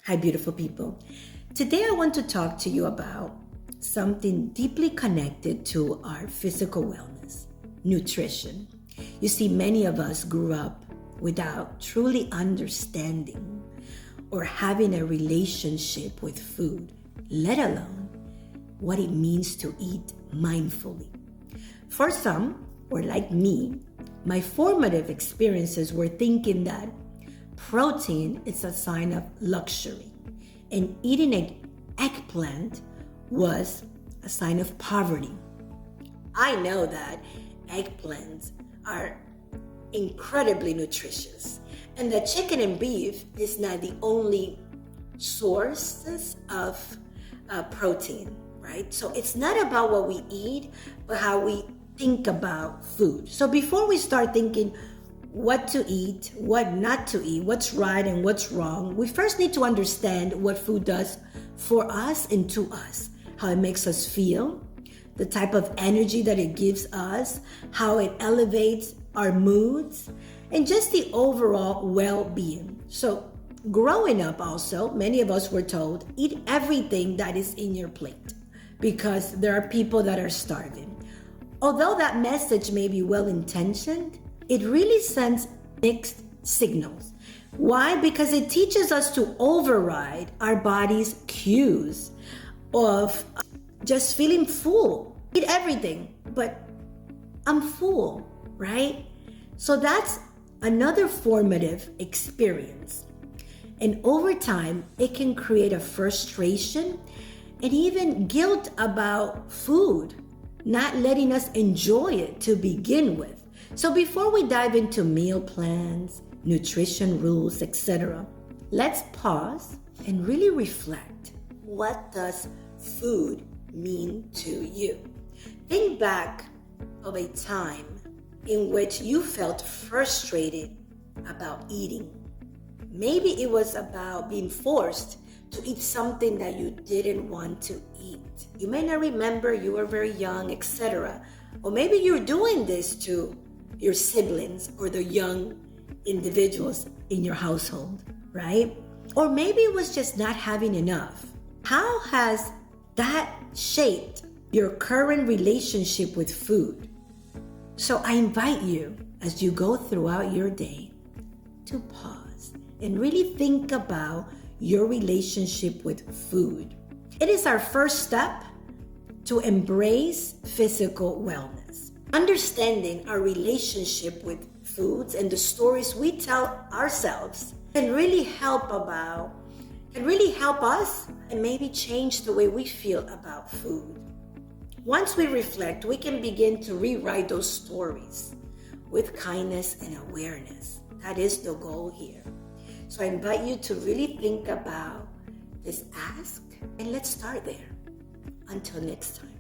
Hi, beautiful people. Today I want to talk to you about something deeply connected to our physical wellness, nutrition. You see, many of us grew up without truly understanding or having a relationship with food, let alone what it means to eat mindfully. For some, or like me, my formative experiences were thinking that protein is a sign of luxury, and eating an eggplant was a sign of poverty. I know that eggplants are incredibly nutritious, and that chicken and beef is not the only sources of protein, right? So it's not about what we eat, but how we think about food. So before we start thinking what to eat, what not to eat, what's right and what's wrong, we first need to understand what food does for us and to us, how it makes us feel, the type of energy that it gives us, how it elevates our moods, and just the overall well-being. So growing up also, many of us were told, eat everything that is in your plate because there are people that are starving. Although that message may be well-intentioned, it really sends mixed signals. Why? Because it teaches us to override our body's cues of just feeling full. Eat everything, but I'm full, right? So that's another formative experience. And over time, it can create a frustration and even guilt about food, not letting us enjoy it to begin with. So before we dive into meal plans, nutrition rules, etc., let's pause and really reflect. What does food mean to you? Think back of a time in which you felt frustrated about eating. Maybe it was about being forced to eat something that you didn't want to eat. You may not remember, you were very young, etc. Or maybe you're doing this to your siblings or the young individuals in your household, right? Or maybe it was just not having enough. How has that shaped your current relationship with food? So I invite you, as you go throughout your day, to pause and really think about your relationship with food. It is our first step to embrace physical wellness. Understanding our relationship with foods and the stories we tell ourselves can really help us and maybe change the way we feel about food. Once we reflect, we can begin to rewrite those stories with kindness and awareness. That is the goal here. So I invite you to really think about this ask, and let's start there. Until next time.